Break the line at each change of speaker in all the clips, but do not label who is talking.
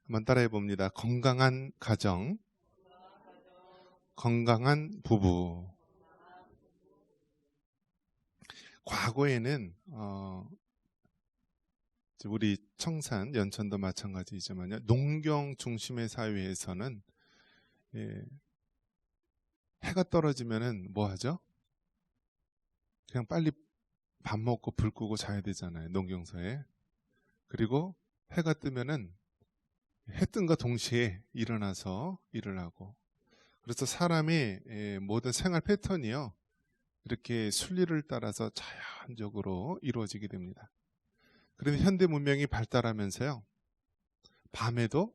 한번 따라해 봅니다. 건강한 가정, 건강한 부부. 과거에는 우리 청산, 연천도 마찬가지지만요. 농경 중심의 사회에서는 해가 떨어지면은 뭐 하죠? 그냥 빨리 밥 먹고 불 끄고 자야 되잖아요. 농경서에. 그리고 해가 뜨면은 해 뜬과 동시에 일어나서 일을 하고. 그래서 사람의 모든 생활 패턴이요. 이렇게 순리를 따라서 자연적으로 이루어지게 됩니다. 그런데 현대 문명이 발달하면서요. 밤에도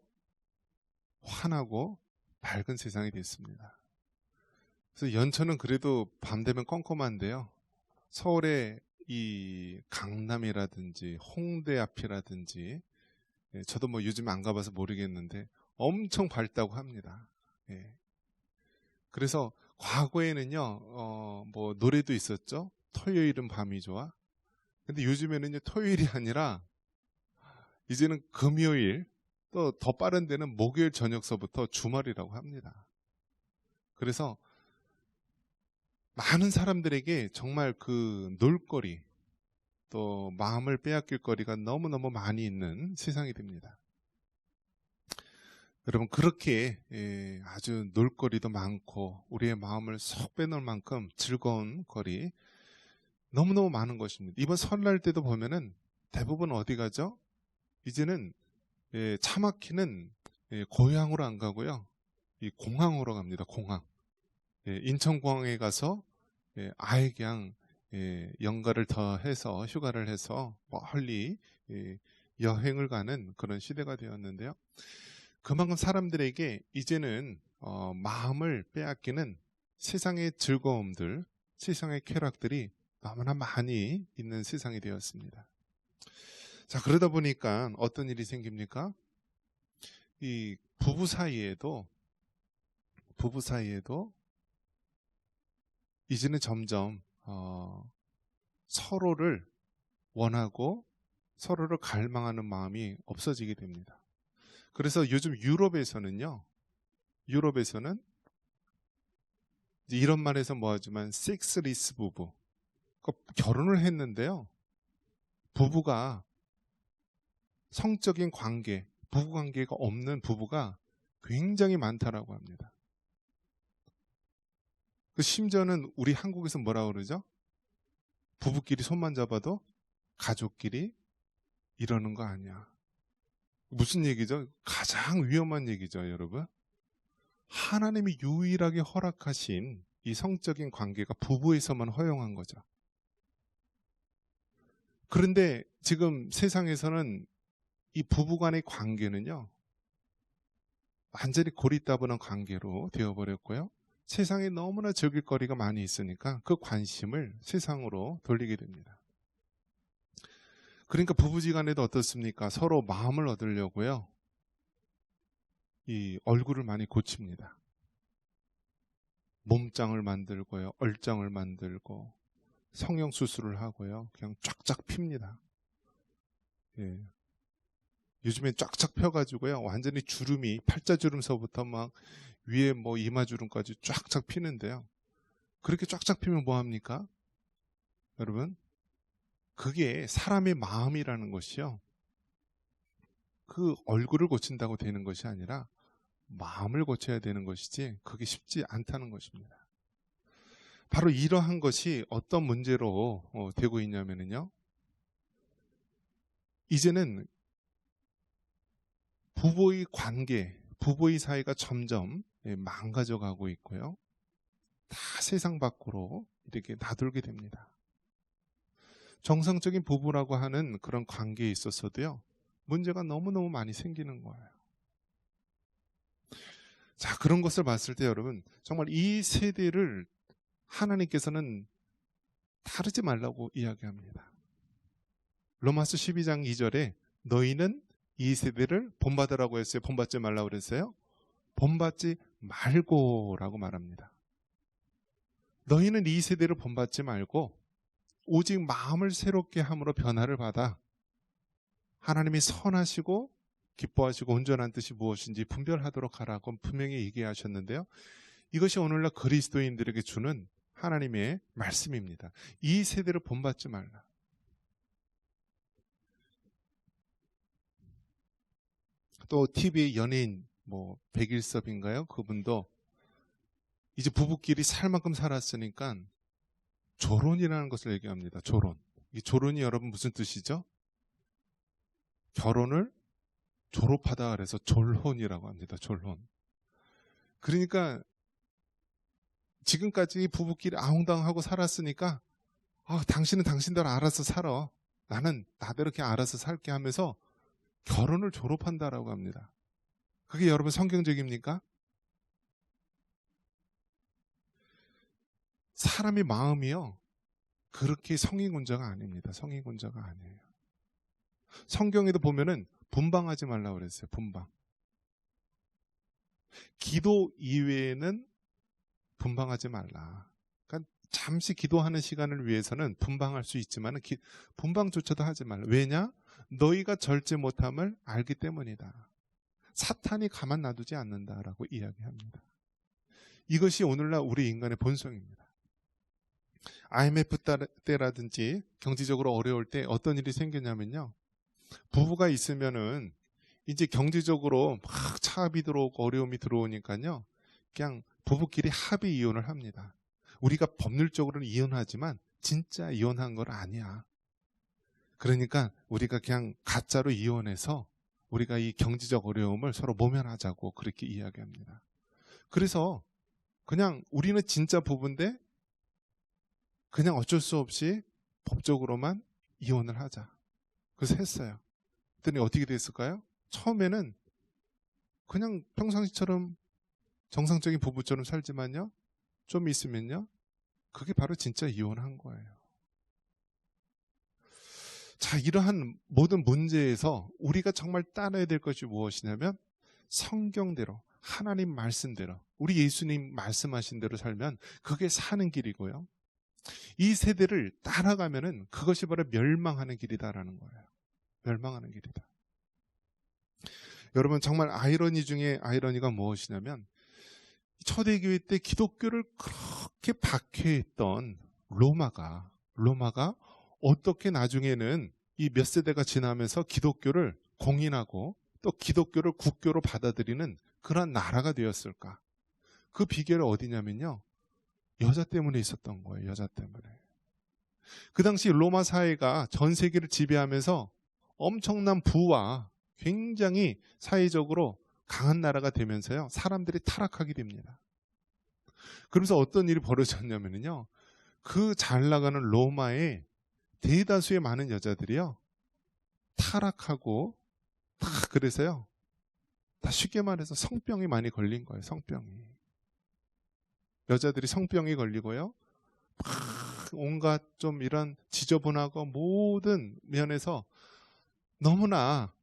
환하고 밝은 세상이 됐습니다. 그래서 연천은 그래도 밤 되면 껌껌한데요. 서울의 이 강남이라든지 홍대 앞이라든지 저도 뭐 요즘 안 가봐서 모르겠는데 엄청 밝다고 합니다. 그래서 과거에는요, 뭐 노래도 있었죠. 토요일은 밤이 좋아. 근데 요즘에는요, 토요일이 아니라 이제는 금요일, 또 더 빠른 데는 목요일 저녁서부터 주말이라고 합니다. 그래서 많은 사람들에게 정말 그 놀거리, 또 마음을 빼앗길 거리가 너무너무 많이 있는 세상이 됩니다. 여러분, 그렇게 아주 놀거리도 많고 우리의 마음을 쏙 빼놓을 만큼 즐거운 거리 너무너무 많은 것입니다. 이번 설날 때도 보면은 대부분 어디 가죠? 이제는 차 막히는 고향으로 안 가고요. 이 공항으로 갑니다. 공항. 인천공항에 가서 아예 그냥 연가를 더해서 휴가를 해서 멀리 여행을 가는 그런 시대가 되었는데요. 그만큼 사람들에게 이제는 마음을 빼앗기는 세상의 즐거움들, 세상의 쾌락들이 너무나 많이 있는 세상이 되었습니다. 자, 그러다 보니까 어떤 일이 생깁니까? 이 부부 사이에도 이제는 점점 서로를 원하고 서로를 갈망하는 마음이 없어지게 됩니다. 그래서 요즘 유럽에서는 이런 말에서 뭐하지만 섹스리스 부부, 그러니까 결혼을 했는데요, 부부가 성적인 관계, 부부관계가 없는 부부가 굉장히 많다라고 합니다. 심지어는 우리 한국에서 뭐라고 그러죠? 부부끼리 손만 잡아도 가족끼리 이러는 거 아니야. 무슨 얘기죠? 가장 위험한 얘기죠, 여러분. 하나님이 유일하게 허락하신 이 성적인 관계가 부부에서만 허용한 거죠. 그런데 지금 세상에서는 이 부부간의 관계는요, 완전히 고리따분한 관계로 되어버렸고요. 세상에 너무나 즐길 거리가 많이 있으니까 그 관심을 세상으로 돌리게 됩니다. 그러니까 부부지간에도 어떻습니까? 서로 마음을 얻으려고요, 이 얼굴을 많이 고칩니다. 몸짱을 만들고요, 얼짱을 만들고 성형수술을 하고요, 그냥 쫙쫙 핍니다. 요즘엔 쫙쫙 펴가지고요, 완전히 주름이 팔자주름서부터 막 위에 뭐 이마주름까지 쫙쫙 피는데요. 그렇게 쫙쫙 피면 뭐합니까? 여러분, 그게 사람의 마음이라는 것이요, 그 얼굴을 고친다고 되는 것이 아니라 마음을 고쳐야 되는 것이지 그게 쉽지 않다는 것입니다. 바로 이러한 것이 어떤 문제로 되고 있냐면요, 이제는 부부의 관계, 부부의 사이가 점점 망가져 가고 있고요, 다 세상 밖으로 이렇게 나돌게 됩니다. 정상적인 부부라고 하는 그런 관계에 있어서도요, 문제가 너무너무 많이 생기는 거예요. 자, 그런 것을 봤을 때 여러분, 정말 이 세대를 하나님께서는 다루지 말라고 이야기합니다. 로마서 12장 2절에 너희는 이 세대를 본받으라고 했어요? 본받지 말라고 그랬어요? 본받지 말고라고 말합니다. 너희는 이 세대를 본받지 말고 오직 마음을 새롭게 함으로 변화를 받아 하나님이 선하시고 기뻐하시고 온전한 뜻이 무엇인지 분별하도록 하라고 분명히 얘기하셨는데요. 이것이 오늘날 그리스도인들에게 주는 하나님의 말씀입니다. 이 세대를 본받지 말라. 또 TV의 연예인 백일섭인가요? 그분도 이제 부부끼리 살 만큼 살았으니까 조론이라는 것을 얘기합니다. 조론. 이 조론이 여러분 무슨 뜻이죠? 결혼을 졸업하다 그래서 졸혼이라고 합니다. 졸혼. 그러니까 지금까지 부부끼리 아웅다웅하고 살았으니까 당신은 당신대로 알아서 살아. 나는 나대로 이렇게 알아서 살게 하면서 결혼을 졸업한다라고 합니다. 그게 여러분 성경적입니까? 사람의 마음이요. 그렇게 성인군자가 아닙니다. 성인군자가 아니에요. 성경에도 보면은 분방하지 말라고 그랬어요. 분방. 기도 이외에는 분방하지 말라. 그러니까 잠시 기도하는 시간을 위해서는 분방할 수 있지만 분방조차도 하지 말라. 왜냐? 너희가 절제 못함을 알기 때문이다. 사탄이 가만 놔두지 않는다라고 이야기합니다. 이것이 오늘날 우리 인간의 본성입니다. IMF 때라든지 경제적으로 어려울 때 어떤 일이 생겼냐면요. 부부가 있으면은 이제 경제적으로 막 차압이 들어오고 어려움이 들어오니까요. 그냥 부부끼리 합의 이혼을 합니다. 우리가 법률적으로는 이혼하지만 진짜 이혼한 건 아니야. 그러니까 우리가 그냥 가짜로 이혼해서 우리가 이 경제적 어려움을 서로 모면하자고 그렇게 이야기합니다. 그래서 그냥 우리는 진짜 부부인데 그냥 어쩔 수 없이 법적으로만 이혼을 하자. 그래서 했어요. 그랬더니 어떻게 됐을까요? 처음에는 그냥 평상시처럼 정상적인 부부처럼 살지만요. 좀 있으면요. 그게 바로 진짜 이혼한 거예요. 자, 이러한 모든 문제에서 우리가 정말 따라야 될 것이 무엇이냐면 성경대로 하나님 말씀대로 우리 예수님 말씀하신 대로 살면 그게 사는 길이고요. 이 세대를 따라가면은 그것이 바로 멸망하는 길이다라는 거예요. 멸망하는 길이다. 여러분 정말 아이러니 중에 아이러니가 무엇이냐면 초대교회 때 기독교를 그렇게 박해했던 로마가 어떻게 나중에는 이 몇 세대가 지나면서 기독교를 공인하고 또 기독교를 국교로 받아들이는 그런 나라가 되었을까? 그 비결이 어디냐면요. 여자 때문에 있었던 거예요. 여자 때문에. 그 당시 로마 사회가 전 세계를 지배하면서 엄청난 부와 굉장히 사회적으로 강한 나라가 되면서요. 사람들이 타락하게 됩니다. 그러면서 어떤 일이 벌어졌냐면요. 그 잘 나가는 로마의 대다수의 많은 여자들이요. 타락하고 다 그래서요. 다 쉽게 말해서 성병이 많이 걸린 거예요. 성병이. 여자들이 성병이 걸리고요. 막 온갖 좀 이런 지저분하고 모든 면에서 너무나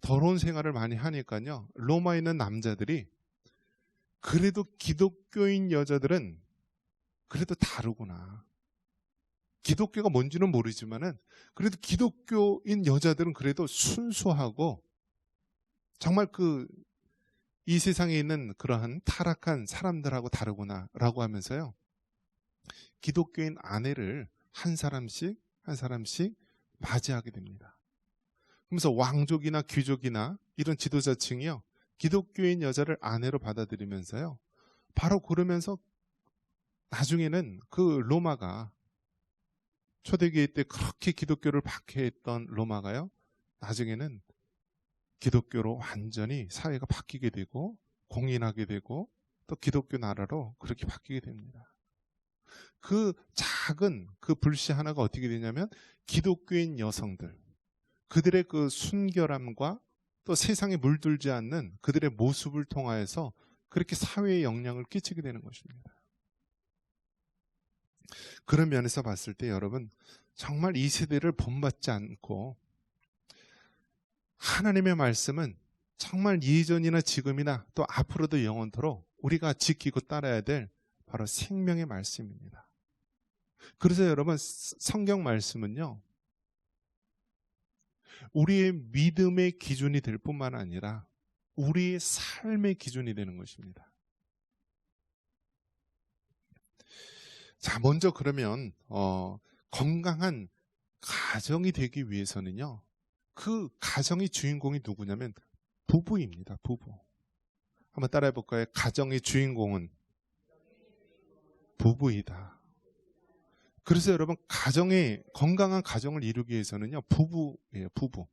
더러운 생활을 많이 하니까요. 로마에 있는 남자들이 그래도 기독교인 여자들은 그래도 다르구나. 기독교가 뭔지는 모르지만은 그래도 기독교인 여자들은 그래도 순수하고 정말 이 세상에 있는 그러한 타락한 사람들하고 다르구나라고 하면서요. 기독교인 아내를 한 사람씩 맞이하게 됩니다. 그러면서 왕족이나 귀족이나 이런 지도자층이요. 기독교인 여자를 아내로 받아들이면서요. 바로 그러면서 나중에는 그 로마가 초대교회 때 그렇게 기독교를 박해했던 로마가요. 나중에는 기독교로 완전히 사회가 바뀌게 되고 공인하게 되고 또 기독교 나라로 그렇게 바뀌게 됩니다. 그 작은 그 불씨 하나가 어떻게 되냐면 기독교인 여성들 그들의 그 순결함과 또 세상에 물들지 않는 그들의 모습을 통하여서 그렇게 사회에 영향을 끼치게 되는 것입니다. 그런 면에서 봤을 때 여러분 정말 이 세대를 본받지 않고 하나님의 말씀은 정말 예전이나 지금이나 또 앞으로도 영원토록 우리가 지키고 따라야 될 바로 생명의 말씀입니다. 그래서 여러분 성경 말씀은요. 우리의 믿음의 기준이 될 뿐만 아니라 우리의 삶의 기준이 되는 것입니다. 자, 먼저 그러면 건강한 가정이 되기 위해서는요, 그 가정의 주인공이 누구냐면 부부입니다. 부부. 한번 따라해 볼까요? 가정의 주인공은 부부이다. 그래서 여러분, 건강한 가정을 이루기 위해서는요, 부부예요. 부부.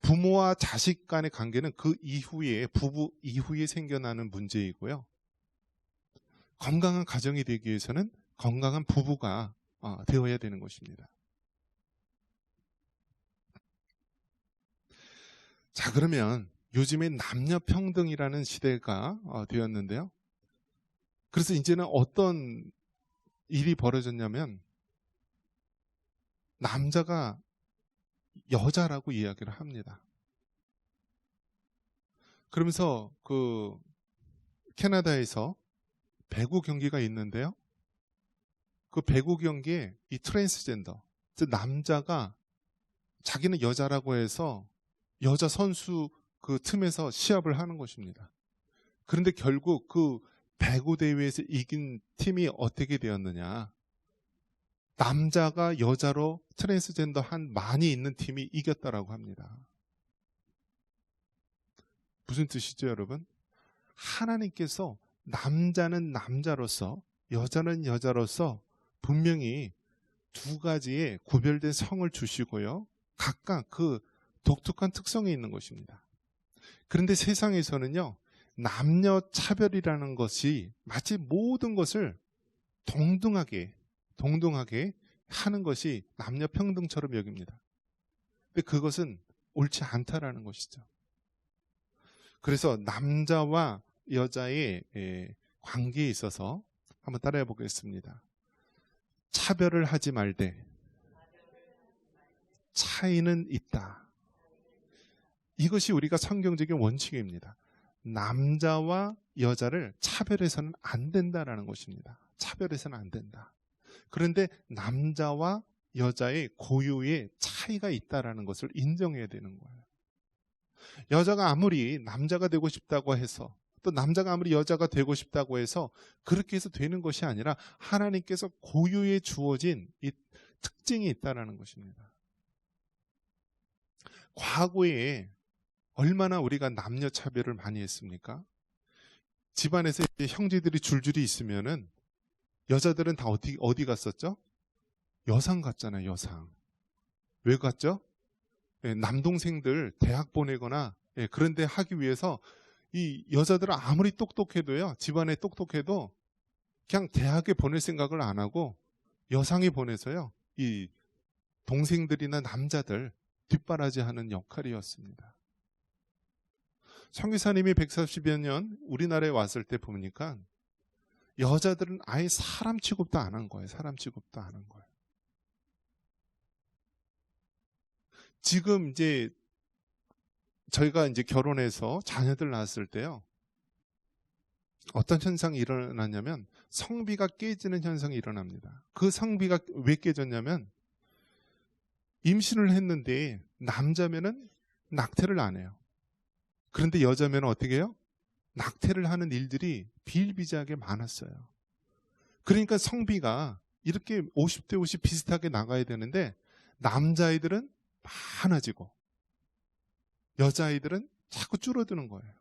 부모와 자식 간의 관계는 그 이후에, 부부 이후에 생겨나는 문제이고요. 건강한 가정이 되기 위해서는 건강한 부부가 되어야 되는 것입니다. 자, 그러면 요즘에 남녀평등이라는 시대가 되었는데요. 그래서 이제는 어떤 일이 벌어졌냐면 남자가 여자라고 이야기를 합니다. 그러면서 그 캐나다에서 배구 경기가 있는데요. 그 배구 경기에 이 트랜스젠더, 즉 남자가 자기는 여자라고 해서 여자 선수 그 틈에서 시합을 하는 것입니다. 그런데 결국 그 배구 대회에서 이긴 팀이 어떻게 되었느냐? 남자가 여자로 트랜스젠더 한 많이 있는 팀이 이겼다라고 합니다. 무슨 뜻이죠, 여러분? 하나님께서 남자는 남자로서, 여자는 여자로서 분명히 두 가지의 구별된 성을 주시고요. 각각 그 독특한 특성이 있는 것입니다. 그런데 세상에서는요, 남녀 차별이라는 것이 마치 모든 것을 동등하게 하는 것이 남녀 평등처럼 여깁니다. 근데 그것은 옳지 않다라는 것이죠. 그래서 남자와 여자의 관계에 있어서 한번 따라해 보겠습니다. 차별을 하지 말되 차이는 있다. 이것이 우리가 성경적인 원칙입니다. 남자와 여자를 차별해서는 안 된다라는 것입니다. 차별해서는 안 된다. 그런데 남자와 여자의 고유의 차이가 있다라는 것을 인정해야 되는 거예요. 여자가 아무리 남자가 되고 싶다고 해서, 또 남자가 아무리 여자가 되고 싶다고 해서 그렇게 해서 되는 것이 아니라 하나님께서 고유에 주어진 이 특징이 있다라는 것입니다. 과거에 얼마나 우리가 남녀 차별을 많이 했습니까? 집안에서 형제들이 줄줄이 있으면은 여자들은 다 어디 갔었죠? 여상 갔잖아요, 여상. 왜 갔죠? 남동생들 대학 보내거나 그런데 하기 위해서 이 여자들은 아무리 똑똑해도요, 집안에 똑똑해도 그냥 대학에 보낼 생각을 안 하고 여상이 보내서요, 이 동생들이나 남자들 뒷바라지하는 역할이었습니다. 성기사님이 140여 년 우리나라에 왔을 때 보니까 여자들은 아예 사람 취급도 안 한 거예요. 사람 취급도 안 한 거예요. 지금 이제 저희가 이제 결혼해서 자녀들 낳았을 때요, 어떤 현상이 일어났냐면 성비가 깨지는 현상이 일어납니다. 그 성비가 왜 깨졌냐면 임신을 했는데 남자면은 낙태를 안 해요. 그런데 여자면 어떻게 해요? 낙태를 하는 일들이 비일비재하게 많았어요. 그러니까 성비가 이렇게 50대 50 비슷하게 나가야 되는데 남자아이들은 많아지고 여자아이들은 자꾸 줄어드는 거예요.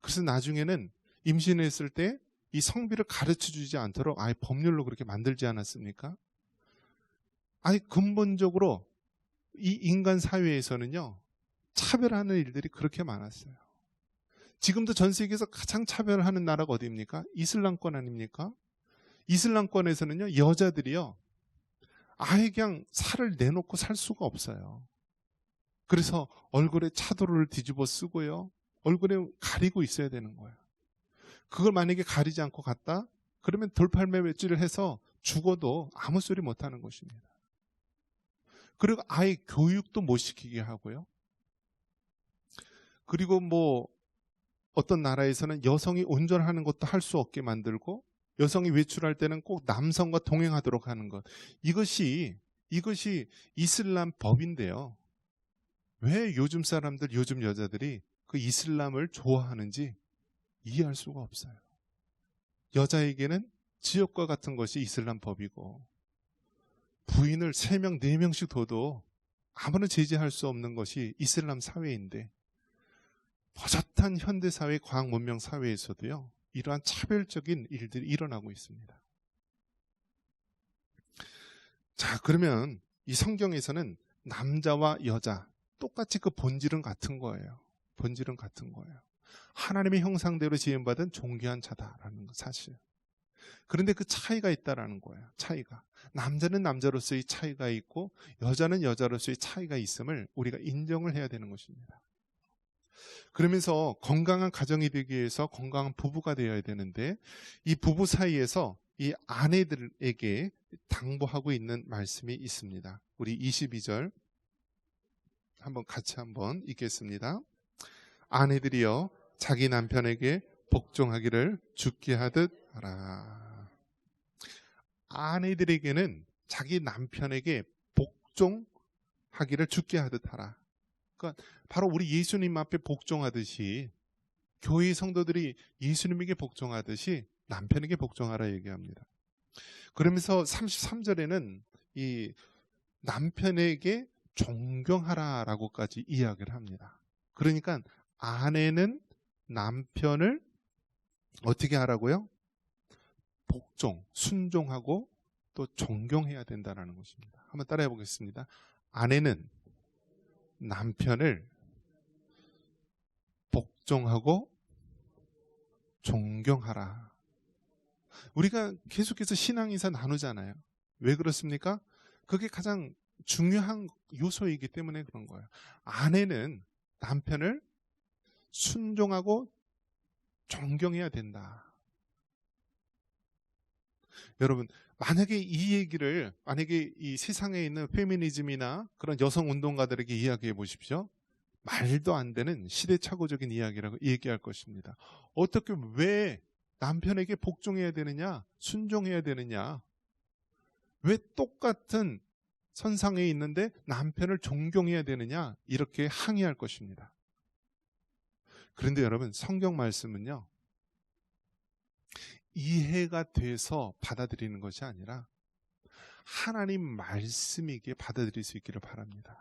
그래서 나중에는 임신했을 때 이 성비를 가르쳐주지 않도록 아예 법률로 그렇게 만들지 않았습니까? 아니 근본적으로 이 인간 사회에서는요, 차별하는 일들이 그렇게 많았어요. 지금도 전 세계에서 가장 차별하는 나라가 어디입니까? 이슬람권 아닙니까? 이슬람권에서는요, 여자들이요, 아예 그냥 살을 내놓고 살 수가 없어요. 그래서 얼굴에 차도를 뒤집어 쓰고요, 얼굴에 가리고 있어야 되는 거예요. 그걸 만약에 가리지 않고 갔다? 그러면 돌팔매매질을 해서 죽어도 아무 소리 못 하는 것입니다. 그리고 아예 교육도 못 시키게 하고요. 그리고 뭐 어떤 나라에서는 여성이 운전하는 것도 할 수 없게 만들고 여성이 외출할 때는 꼭 남성과 동행하도록 하는 것. 이것이 이슬람 법인데요. 왜 요즘 사람들, 요즘 여자들이 그 이슬람을 좋아하는지 이해할 수가 없어요. 여자에게는 지역과 같은 것이 이슬람 법이고, 부인을 3명, 4명씩 둬도 아무런 제재할 수 없는 것이 이슬람 사회인데, 버젓한 현대사회, 과학문명 사회에서도요, 이러한 차별적인 일들이 일어나고 있습니다. 자, 그러면 이 성경에서는 남자와 여자 똑같이 그 본질은 같은 거예요. 본질은 같은 거예요. 하나님의 형상대로 지음받은 존귀한 자다라는 사실. 그런데 그 차이가 있다라는 거예요. 차이가. 남자는 남자로서의 차이가 있고 여자는 여자로서의 차이가 있음을 우리가 인정을 해야 되는 것입니다. 그러면서 건강한 가정이 되기 위해서 건강한 부부가 되어야 되는데, 이 부부 사이에서 이 아내들에게 당부하고 있는 말씀이 있습니다. 우리 22절 같이 한번 읽겠습니다. 아내들이여 자기 남편에게 복종하기를 주께 하듯 하라. 아내들에게는 자기 남편에게 복종하기를 주께 하듯 하라. 그러니까 바로 우리 예수님 앞에 복종하듯이, 교회 성도들이 예수님에게 복종하듯이 남편에게 복종하라 얘기합니다. 그러면서 33절에는 이 남편에게 존경하라라고까지 이야기를 합니다. 그러니까 아내는 남편을 어떻게 하라고요? 복종, 순종하고 또 존경해야 된다는 것입니다. 한번 따라해 보겠습니다. 아내는 남편을 복종하고 존경하라. 우리가 계속해서 신앙인사 나누잖아요. 왜 그렇습니까? 그게 가장 중요한 요소이기 때문에 그런 거예요. 아내는 남편을 순종하고 존경해야 된다. 여러분, 만약에 이 세상에 있는 페미니즘이나 그런 여성 운동가들에게 이야기해 보십시오. 말도 안 되는 시대착오적인 이야기라고 얘기할 것입니다. 어떻게, 왜 남편에게 복종해야 되느냐, 순종해야 되느냐, 왜 똑같은 선상에 있는데 남편을 존경해야 되느냐, 이렇게 항의할 것입니다. 그런데 여러분, 성경 말씀은요, 이해가 돼서 받아들이는 것이 아니라 하나님 말씀이기에 받아들일 수 있기를 바랍니다.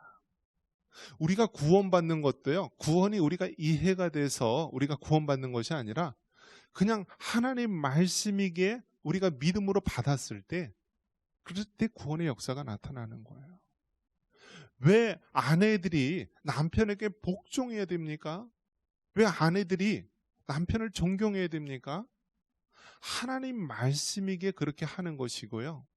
우리가 구원받는 것도요, 구원이 우리가 이해가 돼서 우리가 구원받는 것이 아니라 그냥 하나님 말씀이기에 우리가 믿음으로 받았을 때, 그럴 때 구원의 역사가 나타나는 거예요. 왜 아내들이 남편에게 복종해야 됩니까? 왜 아내들이 남편을 존경해야 됩니까? 하나님 말씀이기에 그렇게 하는 것이고요.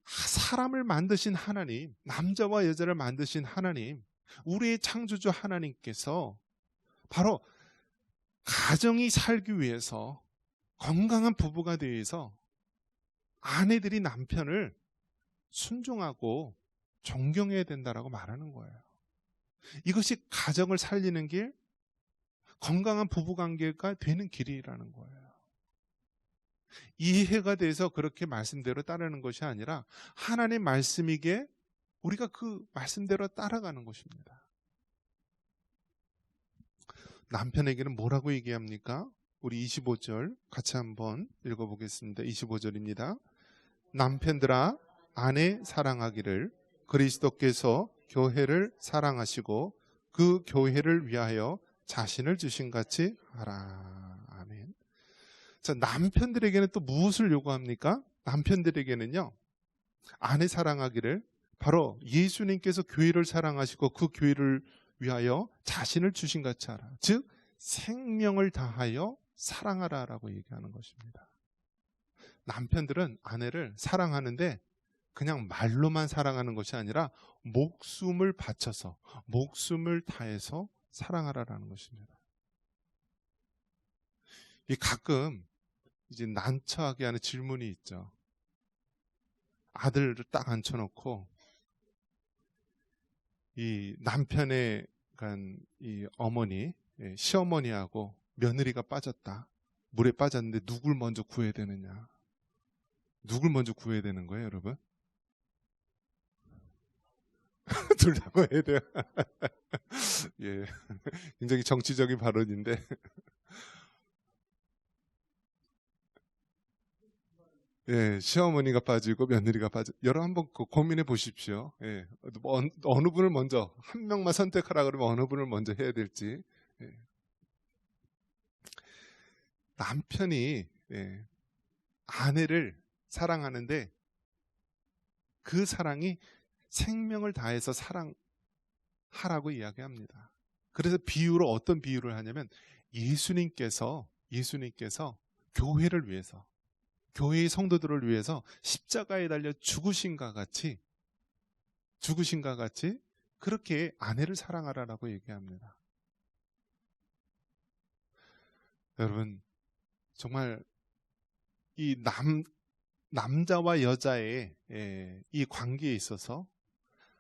사람을 만드신 하나님, 남자와 여자를 만드신 하나님, 우리의 창조주 하나님께서 바로 가정이 살기 위해서, 건강한 부부가 되기 위해서 아내들이 남편을 순종하고 존경해야 된다라고 말하는 거예요. 이것이 가정을 살리는 길, 건강한 부부관계가 되는 길이라는 거예요. 이해가 돼서 그렇게 말씀대로 따르는 것이 아니라 하나님 말씀이기에 우리가 그 말씀대로 따라가는 것입니다. 남편에게는 뭐라고 얘기합니까? 우리 25절 같이 한번 읽어보겠습니다. 25절입니다. 남편들아, 아내 사랑하기를 그리스도께서 교회를 사랑하시고 그 교회를 위하여 자신을 주신 같이 하라. 아멘. 자, 남편들에게는 또 무엇을 요구합니까? 남편들에게는요, 아내 사랑하기를, 바로 예수님께서 교회를 사랑하시고 그 교회를 위하여 자신을 주신 같이 하라. 즉 생명을 다하여 사랑하라라고 얘기하는 것입니다. 남편들은 아내를 사랑하는데 그냥 말로만 사랑하는 것이 아니라 목숨을 바쳐서, 목숨을 다해서 사랑하라라는 것입니다. 이 가끔 이제 난처하게 하는 질문이 있죠. 아들을 딱 앉혀놓고 이 남편의 이 어머니, 시어머니하고 며느리가 빠졌다. 물에 빠졌는데 누굴 먼저 구해야 되느냐? 누굴 먼저 구해야 되는 거예요, 여러분? 둘 다 해야 돼요. 예, 굉장히 정치적인 발언인데 예, 시어머니가 빠지고 며느리가 빠져. 여러분 한번 고민해 보십시오. 예, 어느 분을 먼저 한 명만 선택하라 그러면 어느 분을 먼저 해야 될지. 예. 남편이 예, 아내를 사랑하는데 그 사랑이 생명을 다해서 사랑하라고 이야기합니다. 그래서 비유로 어떤 비유를 하냐면 예수님께서 교회를 위해서 교회의 성도들을 위해서 십자가에 달려 죽으신가 같이 그렇게 아내를 사랑하라라고 얘기합니다. 여러분 정말 이 남자와 여자의 이 관계에 있어서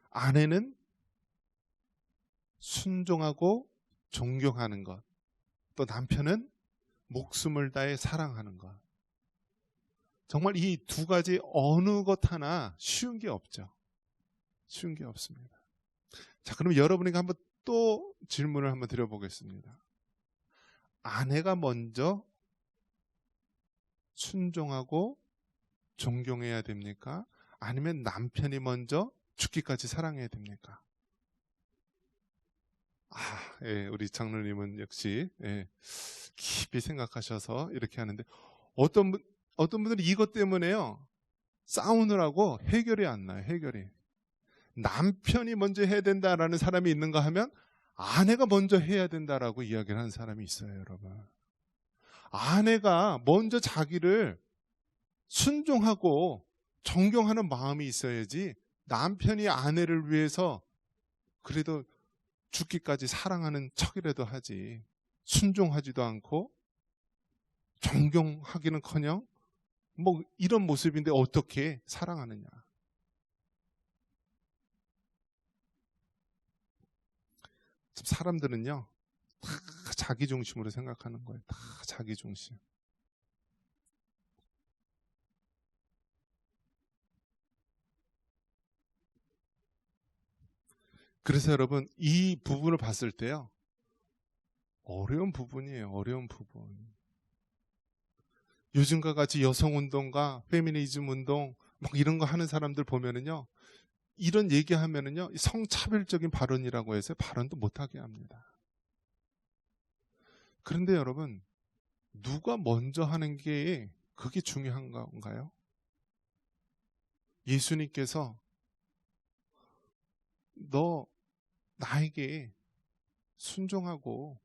아내는 순종하고 존경하는 것, 또 남편은 목숨을 다해 사랑하는 것. 정말 이 두 가지 어느 것 하나 쉬운 게 없죠. 쉬운 게 없습니다. 자, 그럼 여러분에게 한번 또 질문을 한번 드려보겠습니다. 아내가 먼저 순종하고 존경해야 됩니까? 아니면 남편이 먼저 죽기까지 사랑해야 됩니까? 예, 우리 장로님은 역시 예, 깊이 생각하셔서 이렇게 하는데 어떤 분들은 이것 때문에요 싸우느라고 해결이 안 나요. 해결이 남편이 먼저 해야 된다라는 사람이 있는가 하면 아내가 먼저 해야 된다라고 이야기를 하는 사람이 있어요. 여러분 아내가 먼저 자기를 순종하고 존경하는 마음이 있어야지 남편이 아내를 위해서 그래도 죽기까지 사랑하는 척이라도 하지 순종하지도 않고 존경하기는커녕 뭐 이런 모습인데 어떻게 사랑하느냐. 사람들은요 다 자기 중심으로 생각하는 거예요. 다 자기 중심. 그래서 여러분 이 부분을 봤을 때요 어려운 부분이에요. 어려운 부분. 요즘과 같이 여성운동과 페미니즘 운동 막 이런 거 하는 사람들 보면은요 이런 얘기하면은요 성차별적인 발언이라고 해서 발언도 못하게 합니다. 그런데 여러분 누가 먼저 하는 게 그게 중요한 건가요? 예수님께서 너 나에게 순종하고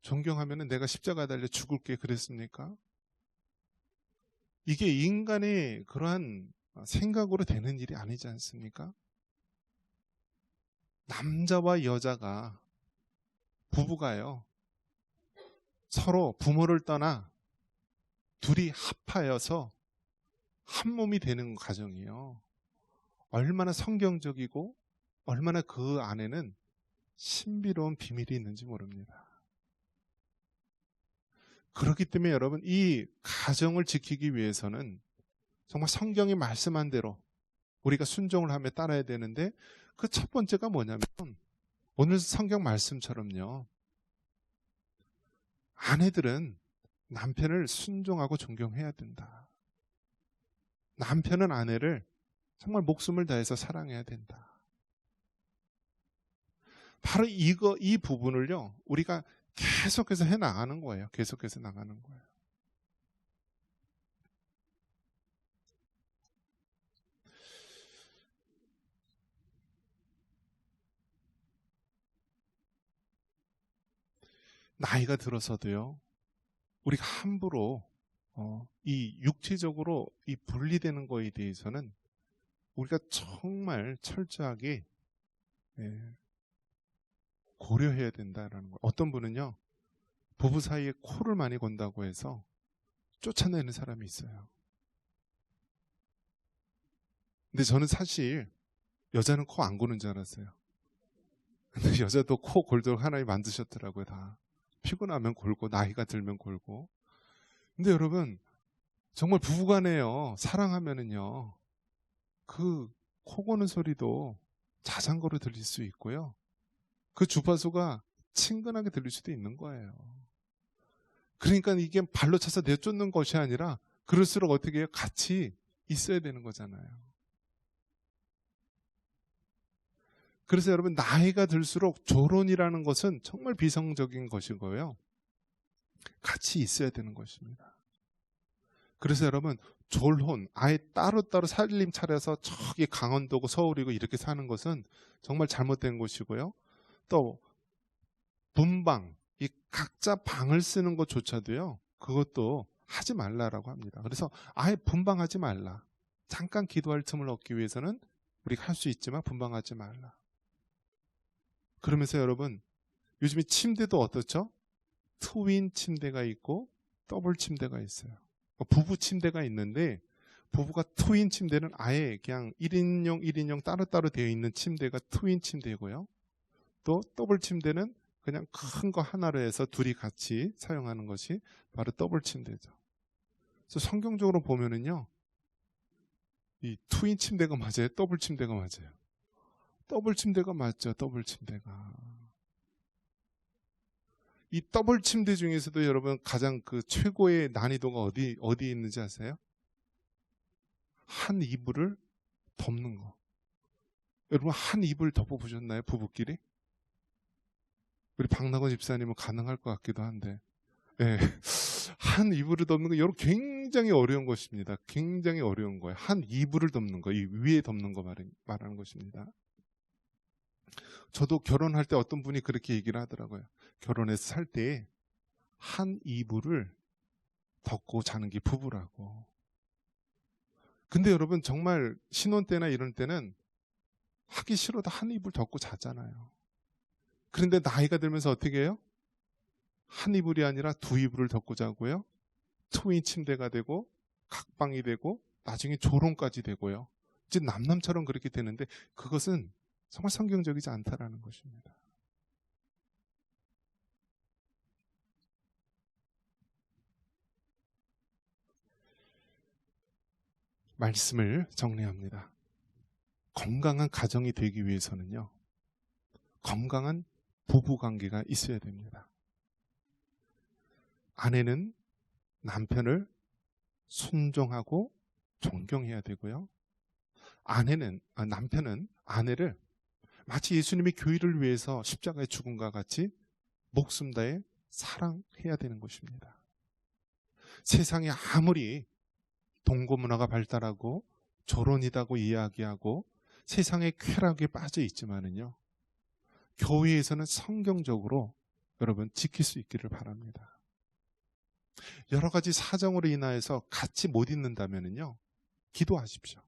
존경하면은 내가 십자가 달려 죽을게 그랬습니까? 이게 인간의 그러한 생각으로 되는 일이 아니지 않습니까? 남자와 여자가 부부가요 서로 부모를 떠나 둘이 합하여서 한 몸이 되는 과정이에요. 얼마나 성경적이고 얼마나 그 안에는 신비로운 비밀이 있는지 모릅니다. 그렇기 때문에 여러분 이 가정을 지키기 위해서는 정말 성경이 말씀한 대로 우리가 순종을 하며 따라야 되는데 그 첫 번째가 뭐냐면 오늘 성경 말씀처럼요 아내들은 남편을 순종하고 존경해야 된다. 남편은 아내를 정말 목숨을 다해서 사랑해야 된다. 바로 이 부분을요 우리가 계속해서 해 나가는 거예요. 계속해서 나가는 거예요. 나이가 들어서도요 우리가 함부로 이 육체적으로 이 분리되는 거에 대해서는 우리가 정말 철저하게 예, 고려해야 된다라는 거. 어떤 분은요 부부 사이에 코를 많이 건다고 해서 쫓아내는 사람이 있어요. 근데 저는 사실 여자는 코 안 고는 줄 알았어요. 근데 여자도 코 골도록 하나님 만드셨더라고요. 다 피곤하면 골고 나이가 들면 골고. 근데 여러분 정말 부부간에요 사랑하면은요 그 코 고는 소리도 자전거로 들릴 수 있고요. 그 주파수가 친근하게 들릴 수도 있는 거예요. 그러니까 이게 발로 차서 내쫓는 것이 아니라 그럴수록 어떻게 해요? 같이 있어야 되는 거잖아요. 그래서 여러분 나이가 들수록 조론이라는 것은 정말 비성적인 것이고요. 같이 있어야 되는 것입니다. 그래서 여러분 졸혼 아예 따로따로 살림 차려서 저기 강원도고 서울이고 이렇게 사는 것은 정말 잘못된 것이고요. 또 분방 이 각자 방을 쓰는 것조차도요. 그것도 하지 말라라고 합니다. 그래서 아예 분방하지 말라. 잠깐 기도할 틈을 얻기 위해서는 우리가 할 수 있지만 분방하지 말라. 그러면서 여러분 요즘에 침대도 어떻죠? 트윈 침대가 있고 더블 침대가 있어요. 부부 침대가 있는데 부부가 트윈 침대는 아예 그냥 1인용 1인용 따로따로 되어 있는 침대가 트윈 침대고요. 또 더블 침대는 그냥 큰 거 하나로 해서 둘이 같이 사용하는 것이 바로 더블 침대죠. 그래서 성경적으로 보면은요. 이 트윈 침대가 맞아요? 더블 침대가 맞아요? 더블 침대가 맞죠. 더블 침대가. 이 더블 침대 중에서도 여러분 가장 그 최고의 난이도가 어디 있는지 아세요? 한 이불을 덮는 거. 여러분 한 이불 덮어보셨나요? 부부끼리? 우리 박나건 집사님은 가능할 것 같기도 한데 네. 한 이불을 덮는 거 여러분 굉장히 어려운 것입니다. 굉장히 어려운 거예요. 한 이불을 덮는 거, 이 위에 덮는 거 말하는 것입니다. 저도 결혼할 때 어떤 분이 그렇게 얘기를 하더라고요. 결혼해서 살 때 한 이불을 덮고 자는 게 부부라고. 근데 여러분 정말 신혼 때나 이런 때는 하기 싫어도 한 이불 덮고 자잖아요. 그런데 나이가 들면서 어떻게 해요? 한 이불이 아니라 두 이불을 덮고 자고요. 트윈 침대가 되고 각방이 되고 나중에 조론까지 되고요. 이제 남남처럼 그렇게 되는데 그것은 정말 성경적이지 않다라는 것입니다. 말씀을 정리합니다. 건강한 가정이 되기 위해서는요. 건강한 부부관계가 있어야 됩니다. 아내는 남편을 순종하고 존경해야 되고요. 남편은 아내를 마치 예수님이 교회를 위해서 십자가에 죽음과 같이 목숨 다해 사랑해야 되는 것입니다. 세상에 아무리 동거문화가 발달하고 조론이다고 이야기하고 세상의 쾌락에 빠져 있지만은요. 교회에서는 성경적으로 여러분 지킬 수 있기를 바랍니다. 여러 가지 사정으로 인하여서 같이 못 있는다면은요. 기도하십시오.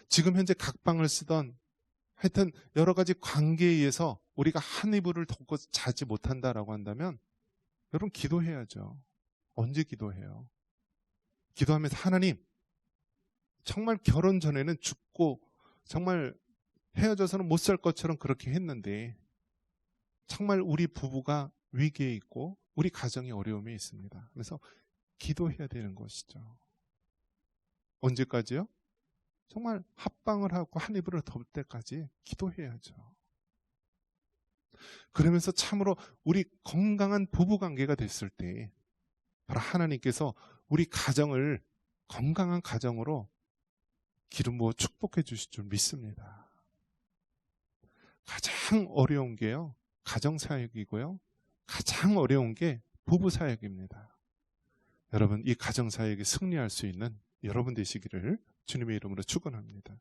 지금 현재 각방을 쓰던 하여튼 여러 가지 관계에 의해서 우리가 한 이불을 덮고 자지 못한다라고 한다면 여러분 기도해야죠. 언제 기도해요? 기도하면서 하나님 정말 결혼 전에는 죽고 정말 헤어져서는 못 살 것처럼 그렇게 했는데 정말 우리 부부가 위기에 있고 우리 가정이 어려움에 있습니다. 그래서 기도해야 되는 것이죠. 언제까지요? 정말 합방을 하고 한 이불을 덮을 때까지 기도해야죠. 그러면서 참으로 우리 건강한 부부관계가 됐을 때 바로 하나님께서 우리 가정을 건강한 가정으로 기름 부어 축복해 주실 줄 믿습니다. 가장 어려운 게요. 가정사역이고요. 가장 어려운 게 부부사역입니다. 여러분 이 가정사역에 승리할 수 있는 여러분 되시기를 주님의 이름으로 축원합니다.